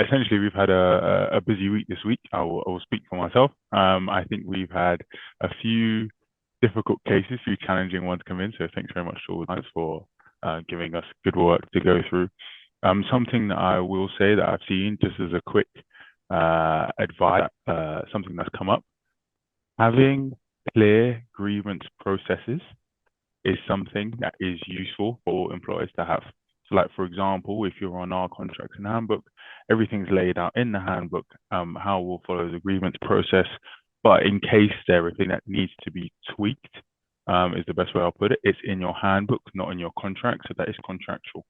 essentially, we've had a busy week this week. I will speak for myself. I think we've had a few difficult cases, a few challenging ones come in. So thanks very much to all the guys for giving us good work to go through. Something that I will say that I've seen, just as a quick advice, something that's come up, having clear grievance processes is something that is useful for all employers to have. So, like for example, if you're on our contracts and handbook, everything's laid out in the handbook, how we'll follow the grievance process. But in case there is anything that needs to be tweaked, is the best way I'll put it. It's in your handbook, not in your contract, so that is contractual.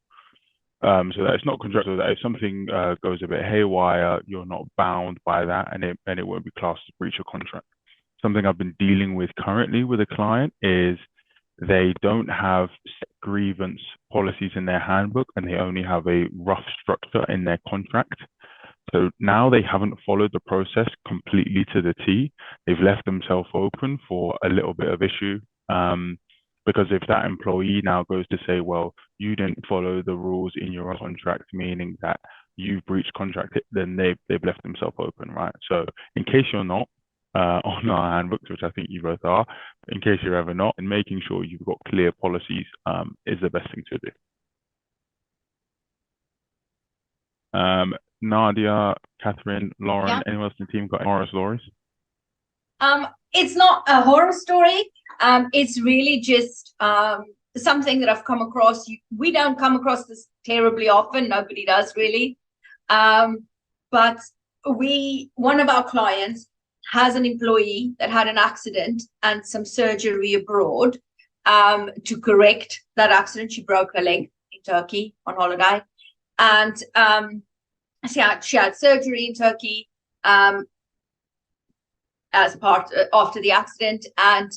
So that it's not contractual. That if something goes a bit haywire, you're not bound by that, and it won't be classed as breach of contract. Something I've been dealing with currently with a client is they don't have grievance policies in their handbook, and they only have a rough structure in their contract. So now they haven't followed the process completely to the T. They've left themselves open for a little bit of issue. Because if that employee now goes to say, well, you didn't follow the rules in your contract, meaning that you've breached contract, then they've left themselves open, right? So in case you're not on our handbooks, which I think you both are, in case you're ever not, and making sure you've got clear policies is the best thing to do. Nadia, Catherine, Lauren, Yeah. anyone else in the team got any horror stories? It's not a horror story. It's really just something that I've come across. We don't come across this terribly often. Nobody does really. But one of our clients has an employee that had an accident and some surgery abroad. To correct that accident, she broke her leg in Turkey on holiday, and she had surgery in Turkey. As part after the accident, and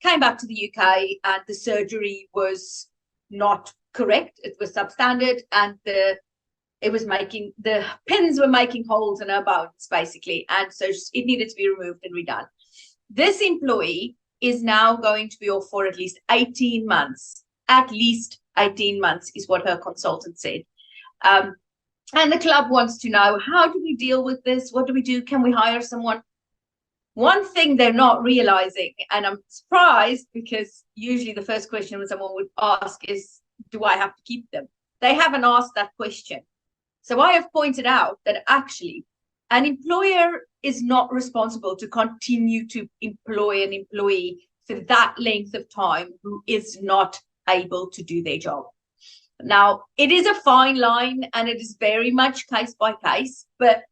came back to the UK, and the surgery was not correct. It was substandard, and the pins were making holes in her bones basically, and so it needed to be removed and redone. This employee is now going to be off for at least 18 months. At least 18 months is what her consultant said. And the club wants to know, how do we deal with this? What do we do? Can we hire someone? One thing they're not realizing, and I'm surprised because usually the first question when someone would ask is, do I have to keep them? They haven't asked that question. So I have pointed out that actually an employer is not responsible to continue to employ an employee for that length of time who is not able to do their job. Now, it is a fine line and it is very much case by case, but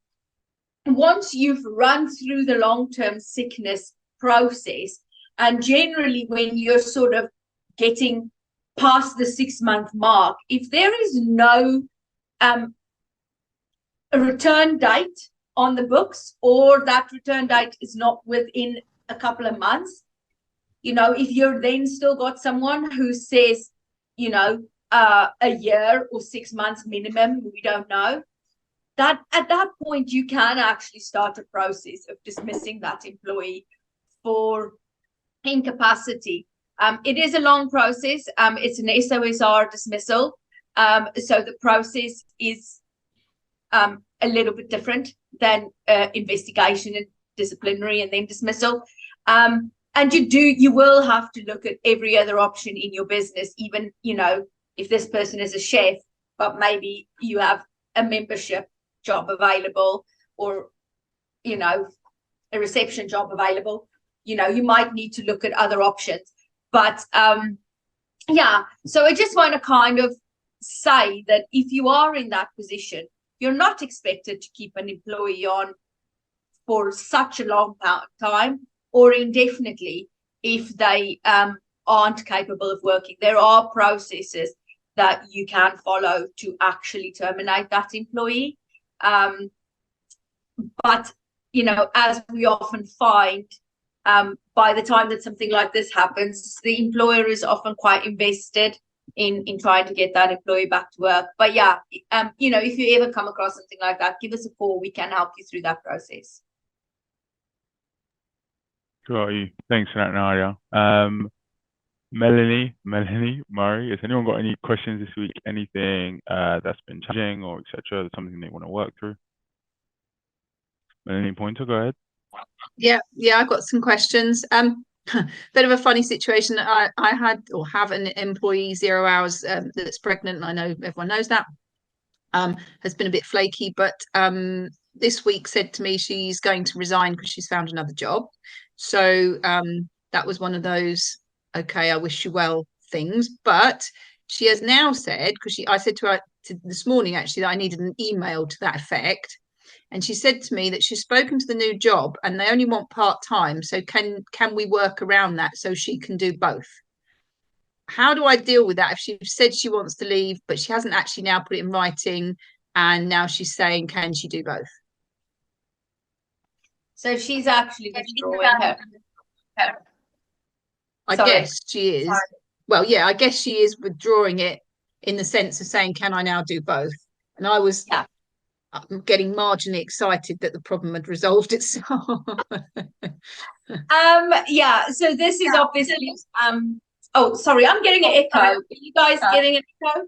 once you've run through the long-term sickness process, and generally when you're sort of getting past the 6-month mark, if there is no a return date on the books, or that return date is not within a couple of months, if you're then still got someone who says, a year or 6 months minimum, we don't know, that at that point you can actually start a process of dismissing that employee for incapacity. It is a long process. It's an SOSR dismissal. So the process is a little bit different than investigation and disciplinary and then dismissal. And you will have to look at every other option in your business, even, if this person is a chef, but maybe you have a membership job available, or a reception job available, you might need to look at other options. But so I just want to kind of say that if you are in that position, you're not expected to keep an employee on for such a long time or indefinitely if they aren't capable of working. There are processes that you can follow to actually terminate that employee. But, as we often find, by the time that something like this happens, the employer is often quite invested in trying to get that employee back to work. But if you ever come across something like that, give us a call. We can help you through that process. Got you. Thanks for that, Nadia. Melanie Murray. Has anyone got any questions this week? Anything that's been challenging or etc. Something they want to work through? Melanie Pointer, go ahead. Yeah, I've got some questions. Bit of a funny situation. I had or have an employee 0 hours that's pregnant, and I know everyone knows that. Has been a bit flaky, but this week said to me she's going to resign because she's found another job. So that was one of those, okay, I wish you well things. But she has now said, because I said to her this morning actually that I needed an email to that effect. And she said to me that she's spoken to the new job and they only want part-time. So can we work around that so she can do both? How do I deal with that if she said she wants to leave, but she hasn't actually now put it in writing, and now she's saying, can she do both? So she's actually withdrawing her. I guess she is. Sorry. Well, yeah, I guess she is withdrawing it in the sense of saying, can I now do both? And I was getting marginally excited that the problem had resolved itself. Yeah, so this is obviously oh, sorry, I'm getting an echo. Are you guys getting an echo?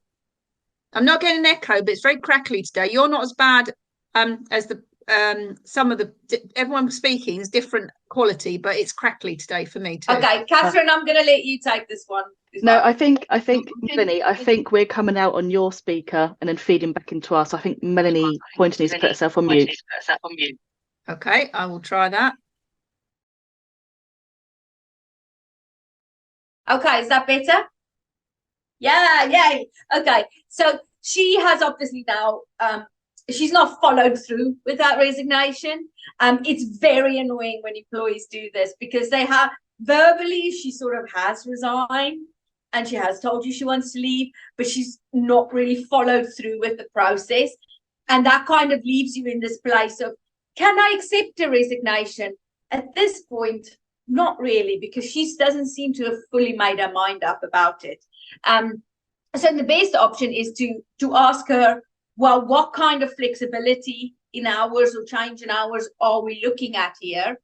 I'm not getting an echo, but it's very crackly today. You're not as bad as the some of the everyone speaking is different quality, but it's crackly today for me too. Okay, Catherine, I'm going to let you take this one. No, I think Melanie, I think we're coming out on your speaker and then feeding back into us. I think Melanie Pointer needs to put herself on mute. Okay, I will try that. Okay, is that better? Yeah, yay. Okay, so she has obviously now she's not followed through with that resignation. It's very annoying when employees do this because they have verbally, she sort of has resigned and she has told you she wants to leave, but she's not really followed through with the process. And that kind of leaves you in this place of, can I accept a resignation? At this point, not really, because she doesn't seem to have fully made her mind up about it. So the best option is to ask her, well, what kind of flexibility in hours or change in hours are we looking at here?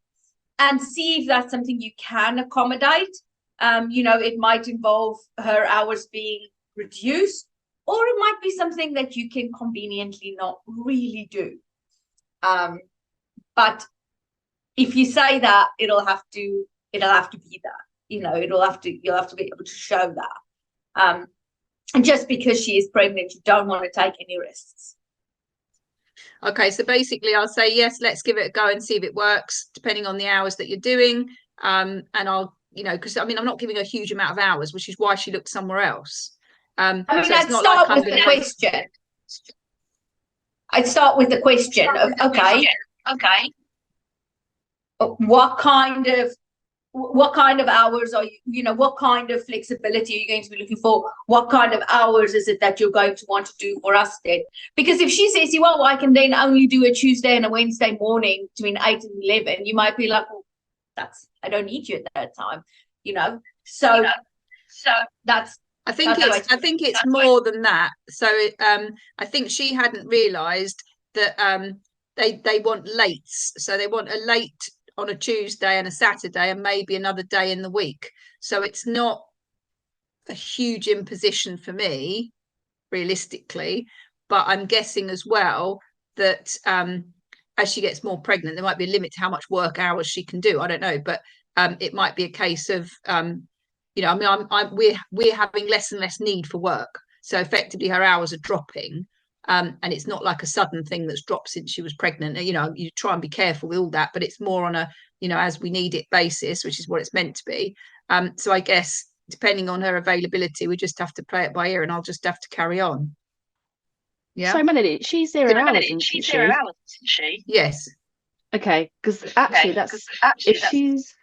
And see if that's something you can accommodate. You know, it might involve her hours being reduced, or it might be something that you can conveniently not really do. But if you say that, it'll have to be that. You know, you'll have to be able to show that. And just because she is pregnant, you don't want to take any risks. Okay, so basically I'll say, yes, let's give it a go and see if it works, depending on the hours that you're doing. And I'll, you know, because I mean, I'm not giving a huge amount of hours, which is why she looked somewhere else. I mean, I'd start with the question. I'd start with the question of, okay, what kind of hours are you know, what kind of flexibility are you going to be looking for? What kind of hours is it that you're going to want to do for us then? Because if she says, well, I can then only do a Tuesday and a Wednesday morning between 8 and 11, you might be like, well, I don't need you at that time, you know? So that's, I think it's more than that. So I think she hadn't realised that they want lates. So they want a late on a Tuesday and a Saturday and maybe another day in the week. So it's not a huge imposition for me, realistically. But I'm guessing as well that as she gets more pregnant, there might be a limit to how much work hours she can do. I don't know, but it might be a case of you know, I mean, we're having less and less need for work, so effectively her hours are dropping, and it's not like a sudden thing that's dropped since she was pregnant. You know, you try and be careful with all that, but it's more on a, you know, as we need it basis, which is what it's meant to be. So I guess depending on her availability, we just have to play it by ear, and I'll just have to carry on. Yeah. So Melanie, she's 0 hours, isn't she? Yes. Okay, because actually if she's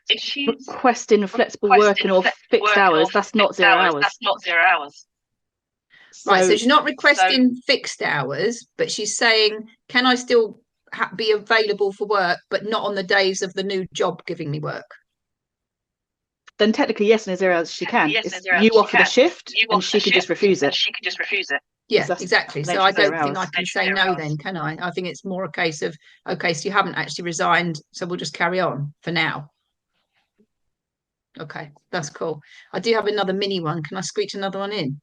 requesting flexible working or fixed hours, that's not 0 hours. Right, so she's not requesting fixed hours, but she's saying, can I still be available for work, but not on the days of the new job giving me work? Then technically, yes, in 0 hours she can. You offer the shift and she can just refuse it. Yeah, exactly. So I don't think I can say no then, can I? I think it's more a case of, okay, so you haven't actually resigned, so we'll just carry on for now. Okay, that's cool. I do have another mini one. Can I screech another one in?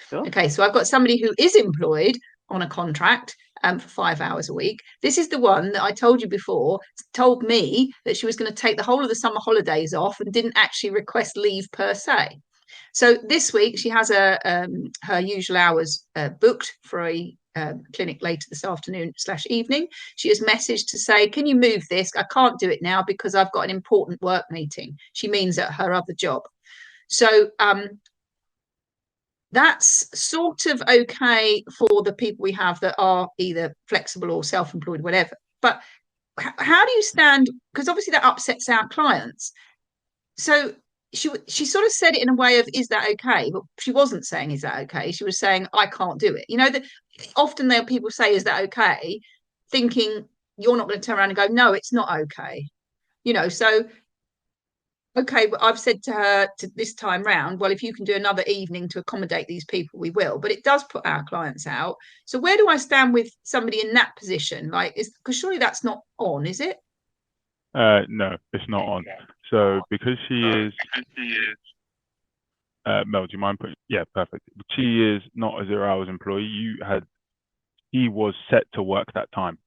Sure. Okay, so I've got somebody who is employed on a contract for 5 hours a week. This is the one that I told you before, told me that she was going to take the whole of the summer holidays off and didn't actually request leave per se. So this week she has her usual hours booked for a clinic later this afternoon/evening. She has messaged to say, can you move this? I can't do it now because I've got an important work meeting. She means at her other job. So that's sort of okay for the people we have that are either flexible or self-employed, whatever. But how do you stand? Because obviously that upsets our clients. So she sort of said it in a way of, is that okay? But she wasn't saying, is that okay? She was saying, I can't do it. You know, that often there people say, is that okay? Thinking you're not going to turn around and go, no, it's not okay. You know, so okay, well, I've said to her to this time round, well, if you can do another evening to accommodate these people, we will. But it does put our clients out. So where do I stand with somebody in that position? Like, because surely that's not on, is it? No, it's not on. So because she is, Mel, do you mind putting? Yeah, perfect. She is not a 0 hours employee. He was set to work that time.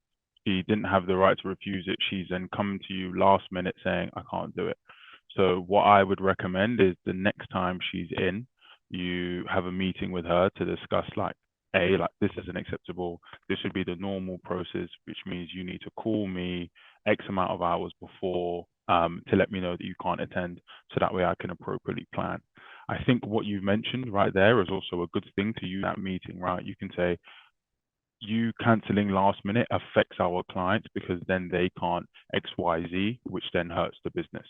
He didn't have the right to refuse it. She's then come to you last minute saying, I can't do it. So what I would recommend is the next time she's in, you have a meeting with her to discuss like this isn't acceptable. This should be the normal process, which means you need to call me X amount of hours before to let me know that you can't attend, so that way I can appropriately plan. I think what you've mentioned right there is also a good thing to use that meeting, right? You can say, you cancelling last minute affects our clients because then they can't XYZ, which then hurts the business.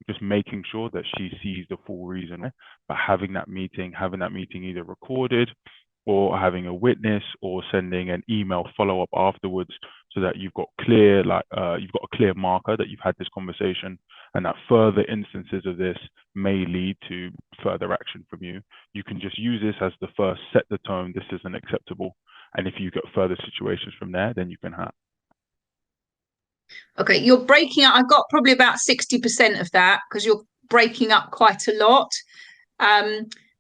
Just making sure that she sees the full reason, but having that meeting either recorded or having a witness or sending an email follow-up afterwards, so that you've got a clear marker that you've had this conversation, and that further instances of this may lead to further action from you. You can just use this as the first, set the tone, this isn't acceptable. And if you get further situations from there, then you can have. Okay, you're breaking up. I've got probably about 60% of that because you're breaking up quite a lot.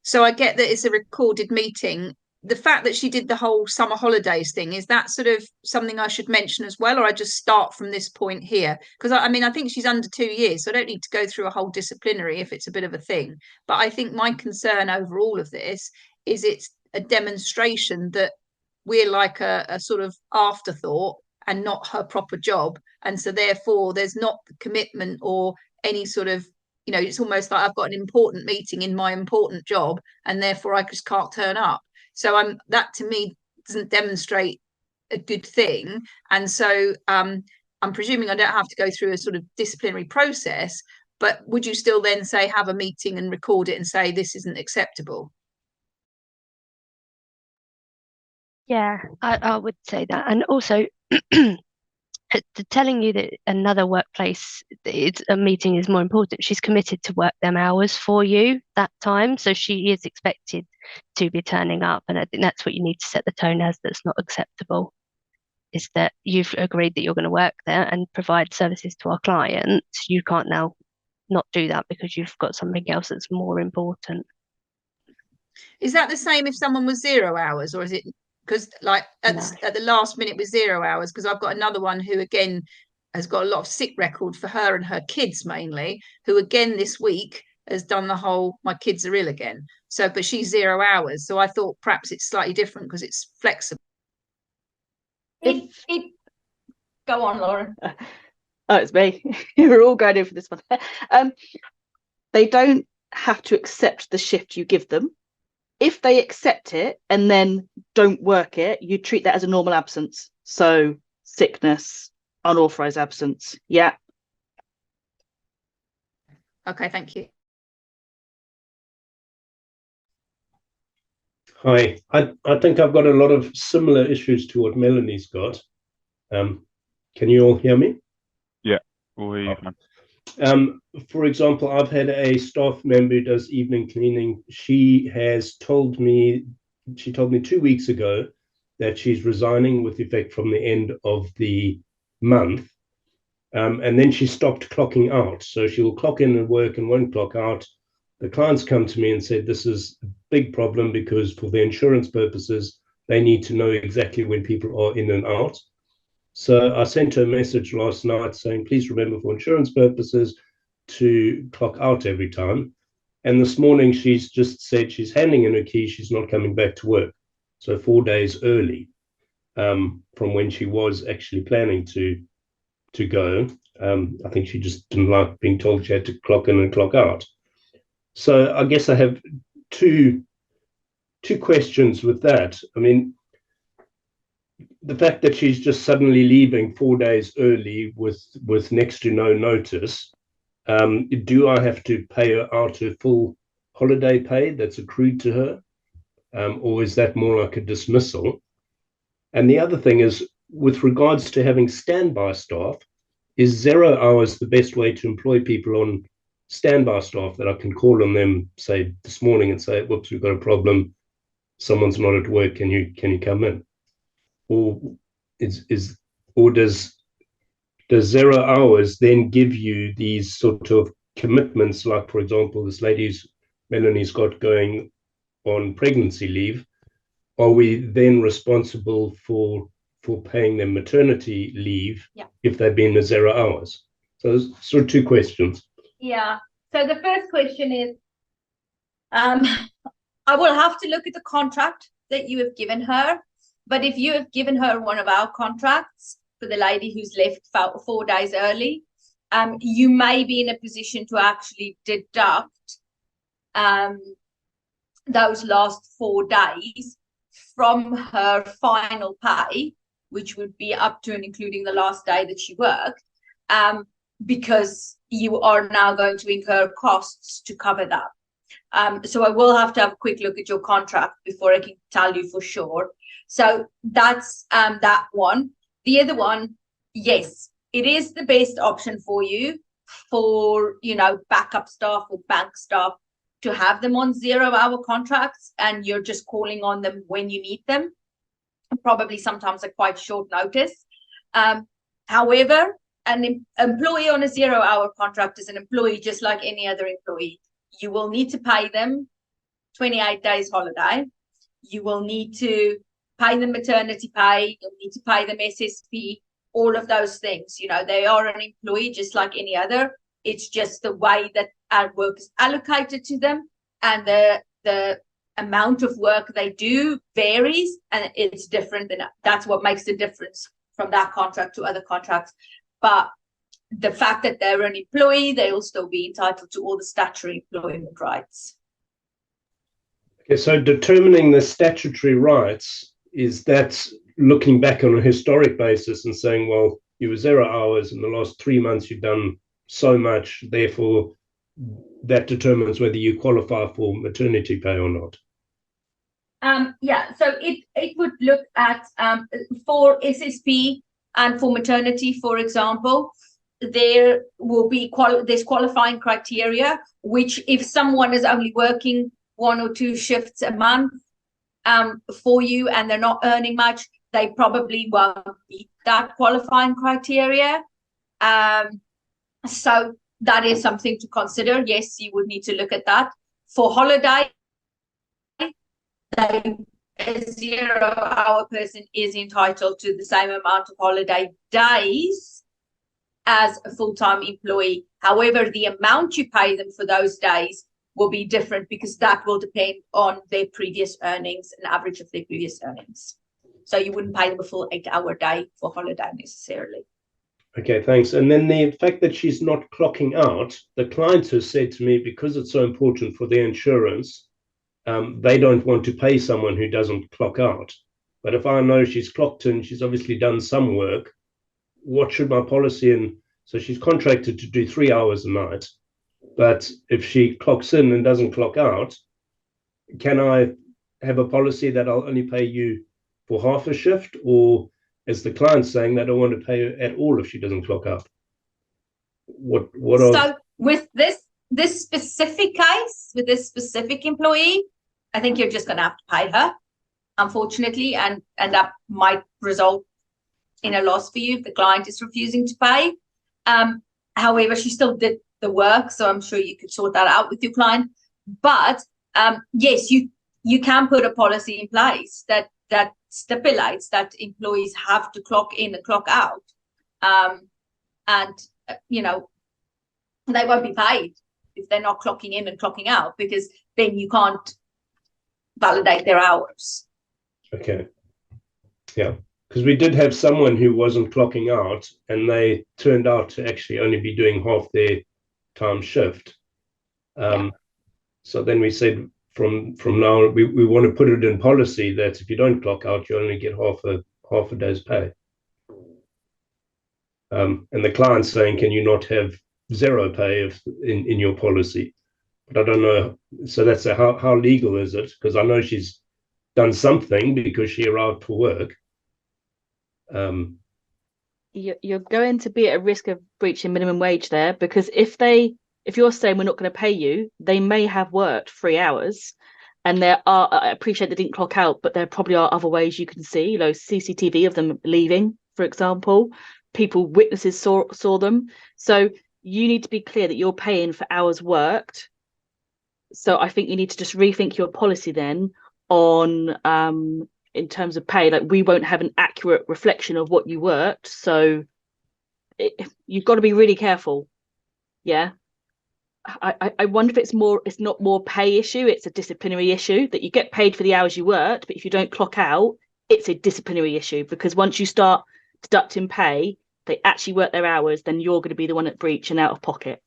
So I get that it's a recorded meeting. The fact that she did the whole summer holidays thing, is that sort of something I should mention as well, or I just start from this point here? Because I mean, I think she's under 2 years, so I don't need to go through a whole disciplinary if it's a bit of a thing. But I think my concern over all of this is it's a demonstration that we're like a sort of afterthought and not her proper job. And so therefore there's not the commitment or any sort of, you know, it's almost like I've got an important meeting in my important job and therefore I just can't turn up. So that to me doesn't demonstrate a good thing. And so I'm presuming I don't have to go through a sort of disciplinary process, but would you still then say have a meeting and record it and say this isn't acceptable? Yeah, I would say that. And also telling you that another workplace a meeting is more important. She's committed to work them hours for you that time, so she is expected to be turning up. And I think that's what you need to set the tone as. That's not acceptable. Is that you've agreed that you're going to work there and provide services to our clients. You can't now not do that because you've got something else that's more important. Is that the same if someone was 0 hours, or is it? Because like at the last minute with 0 hours, because I've got another one who again has got a lot of sick record for her and her kids mainly, who again this week has done the whole my kids are ill again. So but she's 0 hours, so I thought perhaps it's slightly different because it's flexible. Go on, Lauren. Oh, it's me. We're all going in for this one. They don't have to accept the shift you give them. If they accept it and then don't work it, you treat that as a normal absence. So sickness, unauthorized absence. Yeah. Okay, thank you. Hi, I think I've got a lot of similar issues to what Melanie's got. Can you all hear me? Yeah, we'll hear you, man. For example, I've had a staff member who does evening cleaning. She told me 2 weeks ago that she's resigning with effect from the end of the month. And then she stopped clocking out. So she will clock in and work and won't clock out. The clients come to me and said, this is a big problem because for the insurance purposes, they need to know exactly when people are in and out. So I sent her a message last night saying, please remember for insurance purposes to clock out every time. And this morning, she's just said she's handing in her keys. She's not coming back to work. So 4 days early from when she was actually planning to go. I think she just didn't like being told she had to clock in and clock out. So I guess I have two questions with that. I mean, the fact that she's just suddenly leaving 4 days early with next to no notice, do I have to pay her out her full holiday pay that's accrued to her? Or is that more like a dismissal? And the other thing is, with regards to having standby staff, is 0 hours the best way to employ people on standby staff that I can call on them, say this morning, and say, whoops, we've got a problem, someone's not at work, can you come in? Or does 0 hours then give you these sort of commitments, like, for example, this lady's Melanie's got going on pregnancy leave? Are we then responsible for paying them maternity leave if they've been the 0 hours? So those sort of two questions. Yeah. So the first question is, I will have to look at the contract that you have given her. But if you have given her one of our contracts for the lady who's left 4 days early, you may be in a position to actually deduct those last 4 days from her final pay, which would be up to and including the last day that she worked, because you are now going to incur costs to cover that. So I will have to have a quick look at your contract before I can tell you for sure. So that's that one. The other one, yes, it is the best option for you for, backup staff or bank staff to have them on 0 hour contracts, and you're just calling on them when you need them, probably sometimes at quite short notice. However, an employee on a 0 hour contract is an employee just like any other employee. You will need to pay them 28 days holiday. You will need to pay them maternity pay. You'll need to pay them SSP, all of those things. They are an employee just like any other. It's just the way that our work is allocated to them, and the amount of work they do varies, and it's different. And that's what makes the difference from that contract to other contracts. But the fact that they're an employee, they will still be entitled to all the statutory employment rights. Okay, so determining the statutory rights, is that looking back on a historic basis and saying, well, you were 0 hours in the last 3 months, you've done so much, therefore that determines whether you qualify for maternity pay or not? So it would look at for SSP and for maternity, for example, there will be there's qualifying criteria, which if someone is only working 1 or 2 shifts a month for you and they're not earning much, they probably won't meet that qualifying criteria. So that is something to consider. Yes, you would need to look at that. For holiday, a 0 hour person is entitled to the same amount of holiday days as a full-time employee. However, the amount you pay them for those days will be different, because that will depend on their previous earnings, an average of their previous earnings. So you wouldn't pay them a full 8 hour day for holiday necessarily. Okay, thanks. And then the fact that she's not clocking out, the client has said to me, because it's so important for their insurance, they don't want to pay someone who doesn't clock out. But if I know she's clocked in, she's obviously done some work, what should my policy in? So she's contracted to do 3 hours a night, but if she clocks in and doesn't clock out, can I have a policy that I'll only pay you for half a shift? Or is the client saying they don't want to pay her at all if she doesn't clock out? So with this specific case, with this specific employee, I think you're just going to have to pay her, unfortunately, and that might result in a loss for you if the client is refusing to pay. However, she still did the work, so I'm sure you could sort that out with your client. But yes, you can put a policy in place that stipulates that employees have to clock in and clock out, and they won't be paid if they're not clocking in and clocking out, because then you can't validate their hours. Okay. Yeah, because we did have someone who wasn't clocking out, and they turned out to actually only be doing half their time shift. So then we said, from now we want to put it in policy that if you don't clock out, you only get half a day's pay. And the client's saying, can you not have zero pay in your policy? But I don't know. So that's how legal is it? Because I know she's done something because she arrived for work. You're going to be at a risk of breaching minimum wage there, because if you're saying we're not going to pay you, they may have worked 3 hours, and I appreciate they didn't clock out, but there probably are other ways you can see, CCTV of them leaving, for example. Witnesses saw them. So you need to be clear that you're paying for hours worked. So I think you need to just rethink your policy then on in terms of pay. We won't have an accurate reflection of what you worked, so you've got to be really careful. Yeah, I wonder if it's not more pay issue, it's a disciplinary issue, that you get paid for the hours you worked, but if you don't clock out, it's a disciplinary issue, because once you start deducting pay, they actually work their hours, then you're going to be the one at breach and out of pocket.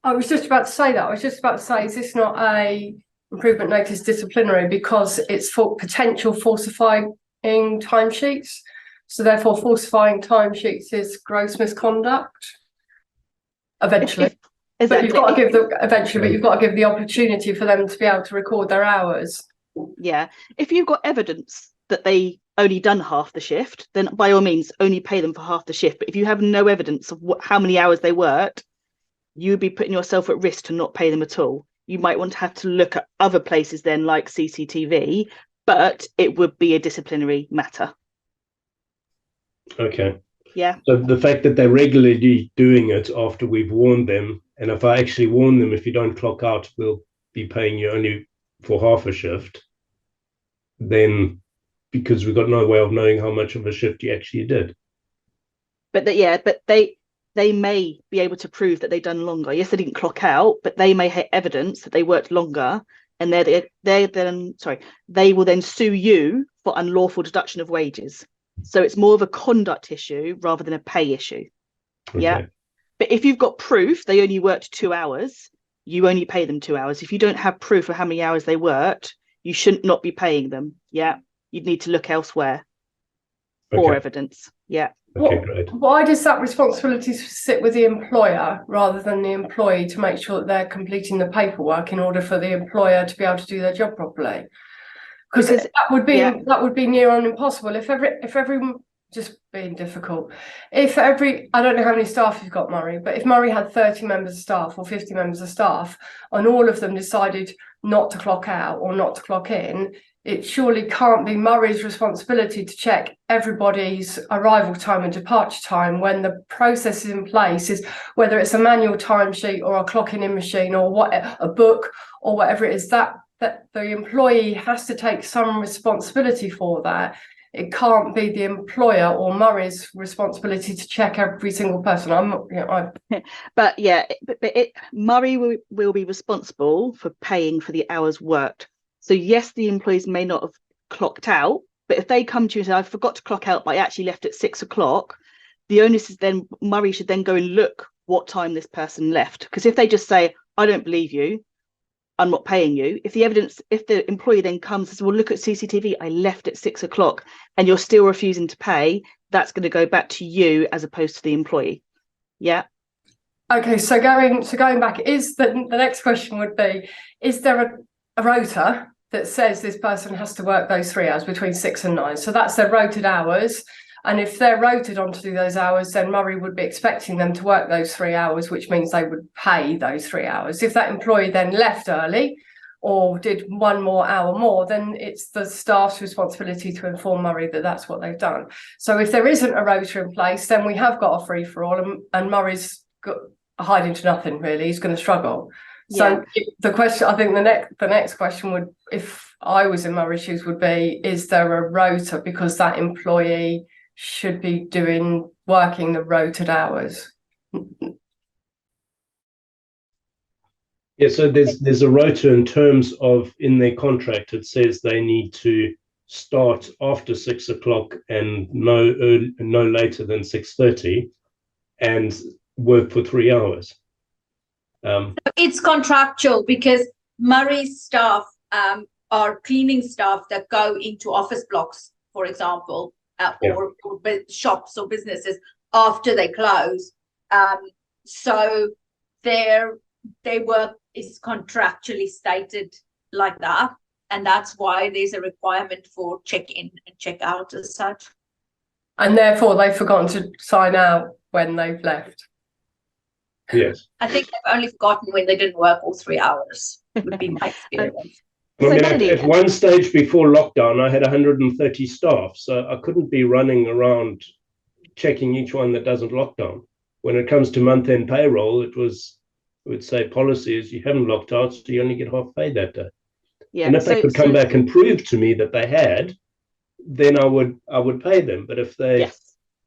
I was just about to say that. Is this not a improvement notice disciplinary, because it's for potential falsifying timesheets? So therefore, falsifying timesheets is gross misconduct. Eventually, Exactly. But you've got to give the opportunity for them to be able to record their hours. Yeah, if you've got evidence that they only done half the shift, then by all means only pay them for half the shift. But if you have no evidence of how many hours they worked, you'd be putting yourself at risk to not pay them at all. You might want to have to look at other places then, like CCTV, but it would be a disciplinary matter. Okay. Yeah. So the fact that they're regularly doing it after we've warned them, and if I actually warn them, if you don't clock out, we'll be paying you only for half a shift, then because we've got no way of knowing how much of a shift you actually did. But they may be able to prove that they've done longer. Yes, they didn't clock out, but they may have evidence that they worked longer, and they will then sue you for unlawful deduction of wages. So it's more of a conduct issue rather than a pay issue. Okay. Yeah. But if you've got proof they only worked 2 hours, you only pay them 2 hours. If you don't have proof of how many hours they worked, you shouldn't not be paying them. Yeah. You'd need to look elsewhere for evidence. Yeah. Okay, great. Why does that responsibility sit with the employer rather than the employee to make sure that they're completing the paperwork in order for the employer to be able to do their job properly? Because that would be near on impossible if everyone, just being difficult, I don't know how many staff you've got, Murray, but if Murray had 30 members of staff or 50 members of staff and all of them decided not to clock out or not to clock in, it surely can't be Murray's responsibility to check everybody's arrival time and departure time when the process is in place, is whether it's a manual timesheet or a clocking in machine or a book or whatever it is, that the employee has to take some responsibility for that. It can't be the employer or Murray's responsibility to check every single person. Murray will be responsible for paying for the hours worked. So yes, the employees may not have clocked out, but if they come to you and say, I forgot to clock out, but I actually left at 6 o'clock, the onus is then Murray should then go and look what time this person left. Because if they just say, I don't believe you, I'm not paying you. If the employee then comes and says, well, look at CCTV, I left at 6 o'clock and you're still refusing to pay, that's going to go back to you as opposed to the employee. Yeah. Okay, so going back, the next question would be, is there a rota that says this person has to work those 3 hours between 6 and 9? So that's their rotated hours. And if they're rotated on to do those hours, then Murray would be expecting them to work those 3 hours, which means they would pay those 3 hours. If that employee then left early or did one more hour more, then it's the staff's responsibility to inform Murray that that's what they've done. So if there isn't a rota in place, then we have got a free-for-all, and Murray's got hiding to nothing, really. He's going to struggle. So the question, I think the next question would, if I was in Murray's shoes, would be, is there a rota, because that employee should be working the rotated hours? Yeah, so there's a rota in terms of, in their contract, it says they need to start after 6 o'clock and no later than 6:30 and work for 3 hours. It's contractual, because Murray's staff are cleaning staff that go into office blocks, for example, or shops or businesses after they close. So their work is contractually stated like that, and that's why there's a requirement for check-in and check-out as such. And therefore they've forgotten to sign out when they've left. Yes. I think they've only forgotten when they didn't work all 3 hours, would be my experience. I mean, at one stage before lockdown, I had 130 staff, so I couldn't be running around checking each one that doesn't lockdown. When it comes to month-end payroll, it would say policy is you haven't locked out, so you only get half pay that day. Yeah. And if they could come back and prove to me that they had, then I would pay them. But if they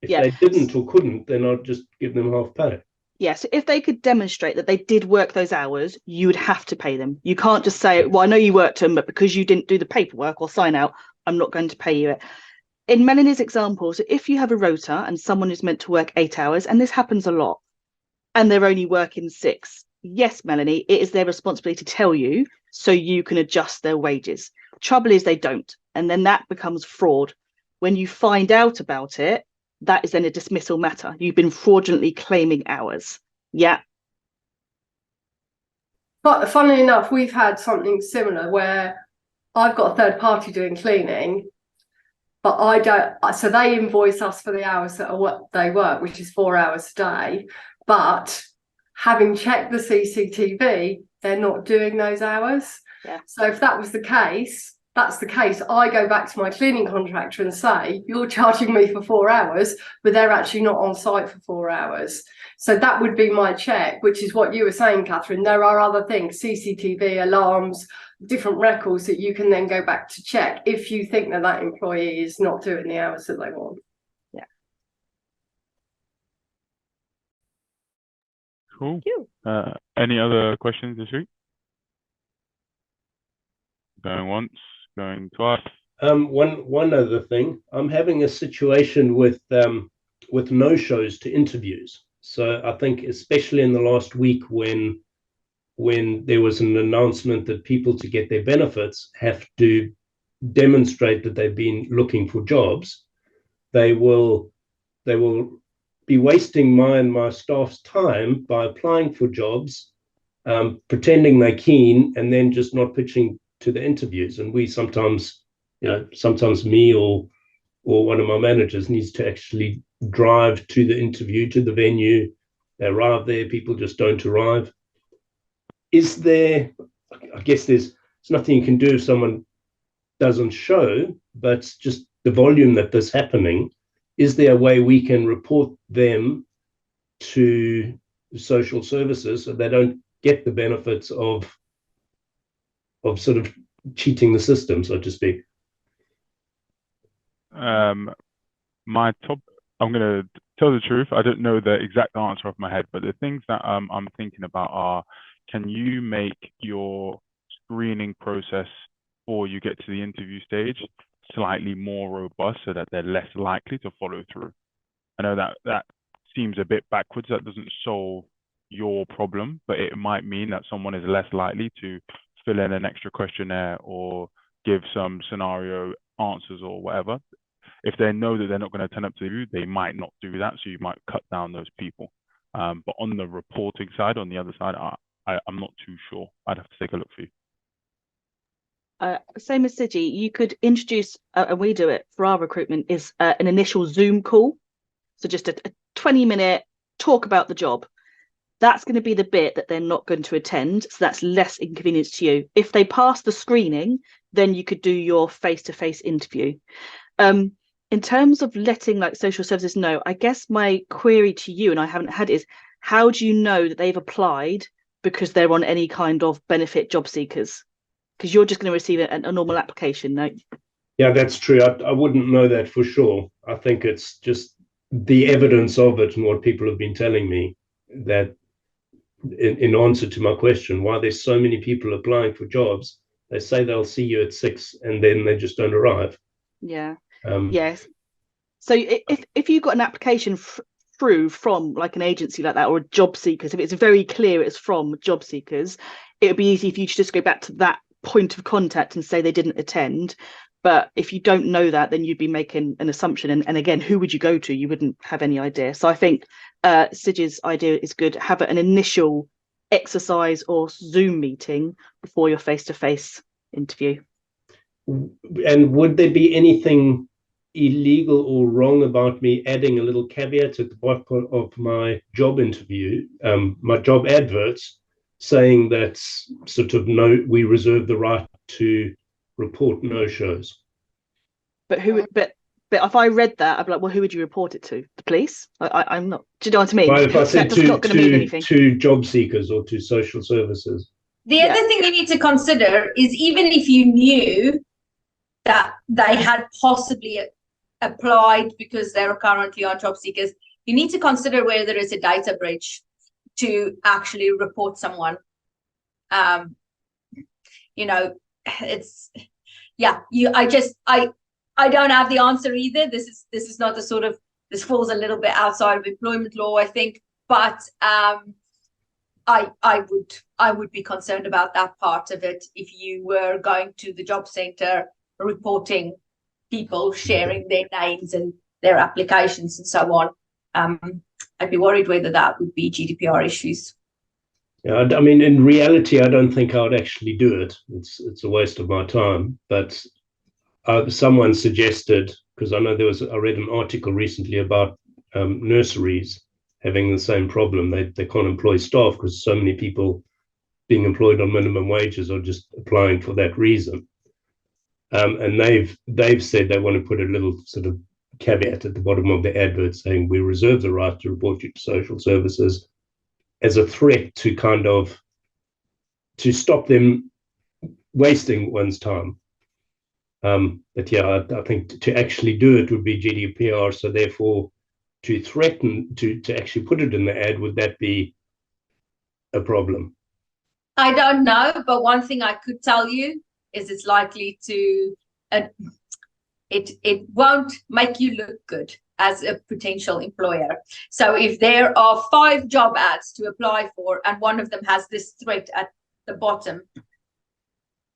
didn't or couldn't, then I'd just give them half pay. Yes, if they could demonstrate that they did work those hours, you would have to pay them. You can't just say, well, I know you worked them, but because you didn't do the paperwork or sign out, I'm not going to pay you it. In Melanie's example, so if you have a rota and someone is meant to work 8 hours, and this happens a lot, and they're only working 6, yes, Melanie, it is their responsibility to tell you so you can adjust their wages. The trouble is they don't, and then that becomes fraud. When you find out about it, that is then a dismissal matter. You've been fraudulently claiming hours. Yeah. But funnily enough, we've had something similar where I've got a third party doing cleaning, but I don't. So they invoice us for the hours that they work, which is 4 hours a day. But having checked the CCTV, they're not doing those hours. Yeah. So if that was the case, that's the case. I go back to my cleaning contractor and say, you're charging me for 4 hours, but they're actually not on site for 4 hours. So that would be my check, which is what you were saying, Catherine. There are other things, CCTV, alarms, different records that you can then go back to check if you think that that employee is not doing the hours that they want. Yeah. Cool. Any other questions this week? Going once, going twice. One other thing, I'm having a situation with no-shows to interviews. So I think especially in the last week when there was an announcement that people, to get their benefits, have to demonstrate that they've been looking for jobs, they will be wasting my and my staff's time by applying for jobs, pretending they're keen, and then just not pitching to the interviews. And we sometimes me or one of my managers needs to actually drive to the interview, to the venue. They arrive there, people just don't arrive. Is there, I guess there's nothing you can do if someone doesn't show, but just the volume that this happening, is there a way we can report them to social services so they don't get the benefits of sort of cheating the system, so to speak? I'm going to tell the truth. I don't know the exact answer off my head, but the things that I'm thinking about are, can you make your screening process before you get to the interview stage slightly more robust so that they're less likely to follow through? I know that seems a bit backwards. That doesn't solve your problem, but it might mean that someone is less likely to fill in an extra questionnaire or give some scenario answers or whatever. If they know that they're not going to turn up to you, they might not do that. So you might cut down those people. But on the reporting side, on the other side, I'm not too sure. I'd have to take a look for you. Same as Sigi, you could introduce, and we do it for our recruitment, is an initial Zoom call. So just a 20-minute talk about the job. that's going to be the bit that they're not going to attend. So that's less inconvenience to you. If they pass the screening, then you could do your face-to-face interview. In terms of letting like social services know, I guess my query to you, and I haven't had, is how do you know that they've applied because they're on any kind of benefit job seekers? Because you're just going to receive a normal application, no? Yeah, that's true. I wouldn't know that for sure. I think it's just the evidence of it and what people have been telling me that in answer to my question, why there's so many people applying for jobs, they say they'll see you at 6 and then they just don't arrive. Yeah. Yes. So if you got an application through from like an agency like that, or job seekers, if it's very clear it's from job seekers, it would be easy if you to just go back to that point of contact and say they didn't attend. But if you don't know that, then you'd be making an assumption. And again, who would you go to? You wouldn't have any idea. So I think Sidge's idea is good. Have an initial exercise or Zoom meeting before your face-to-face interview. And would there be anything illegal or wrong about me adding a little caveat at the bottom of my job interview, my job adverts, saying that sort of no, we reserve the right to report no-shows? But if I read that, I'd be like, well, who would you report it to? The police? I'm not. Do you know what I mean? Well, if I said to job seekers or to social services. The other thing you need to consider is, even if you knew that they had possibly applied because they're currently on job seekers, you need to consider whether there is a data breach to actually report someone. It's I don't have the answer either. This is not the sort of, this falls a little bit outside of employment law, I think, but I would be concerned about that part of it if you were going to the job centre reporting people sharing their names and their applications and so on. I'd be worried whether that would be GDPR issues. Yeah, I mean, in reality, I don't think I would actually do it. It's a waste of my time. But someone suggested, because I know I read an article recently about nurseries having the same problem. They can't employ staff because so many people being employed on minimum wages are just applying for that reason. And they've said they want to put a little sort of caveat at the bottom of the advert saying we reserve the right to report you to social services, as a threat to kind of to stop them wasting one's time. But yeah, I think to actually do it would be GDPR. So therefore, to threaten to actually put it in the ad, would that be a problem? I don't know, but one thing I could tell you is it's likely to, it won't make you look good as a potential employer. So if there are 5 job ads to apply for and one of them has this threat at the bottom,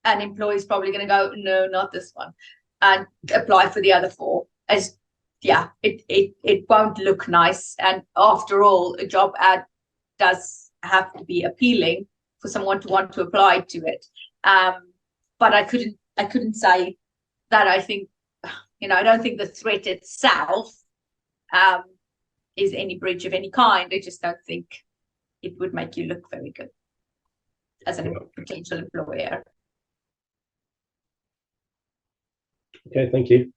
an employee is probably going to go, no, not this one, and apply for the other 4. As it won't look nice. And after all, a job ad does have to be appealing for someone to want to apply to it. But I couldn't say that. I think, I don't think the threat itself is any breach of any kind. I just don't think it would make you look very good as a potential employer. Okay, thank you.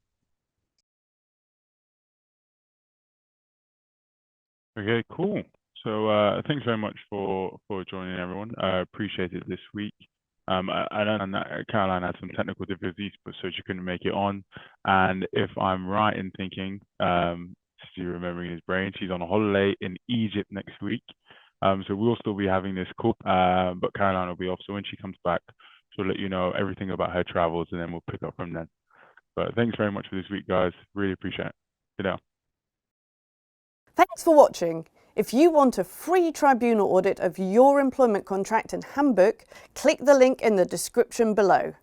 Okay, cool. So thanks very much for joining, everyone. I appreciate it this week. I know that Caroline had some technical difficulties, so she couldn't make it on. And if I'm right in thinking, remembering his brain, she's on a holiday in Egypt next week. So we'll still be having this call, but Caroline will be off. So when she comes back, she'll let you know everything about her travels, and then we'll pick up from then. But thanks very much for this week, guys. Really appreciate it. Good night. Thanks for watching. If you want a free tribunal audit of your employment contract and handbook, click the link in the description below.